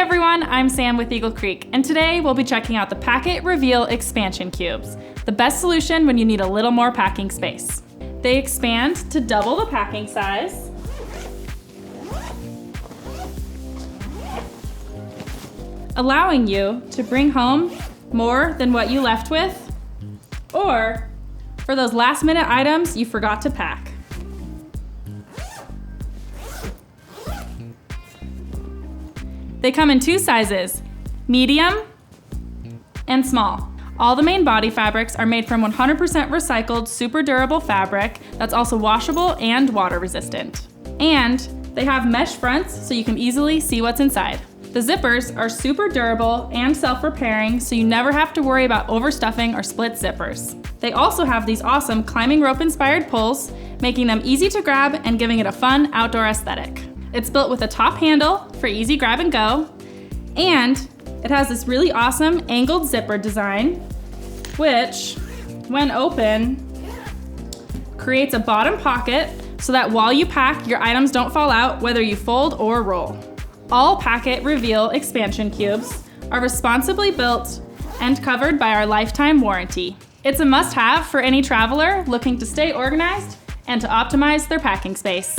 everyone, I'm Sam with Eagle Creek, and today we'll be checking out the Packet Reveal Expansion Cubes, the best solution when you need a little more packing space. They expand to double the packing size, allowing you to bring home more than what you left with, or for those last-minute items you forgot to pack. They come in two sizes, medium and small. All the main body fabrics are made from 100% recycled, super durable fabric that's also washable and water resistant. And they have mesh fronts so you can easily see what's inside. The zippers are super durable and self-repairing, so you never have to worry about overstuffing or split zippers. They also have these awesome climbing rope-inspired pulls, making them easy to grab and giving it a fun outdoor aesthetic. It's built with a top handle for easy grab and go, and it has this really awesome angled zipper design, which, when open, creates a bottom pocket so that while you pack, your items don't fall out whether you fold or roll. All Packet Reveal expansion cubes are responsibly built and covered by our lifetime warranty. It's a must-have for any traveler looking to stay organized and to optimize their packing space.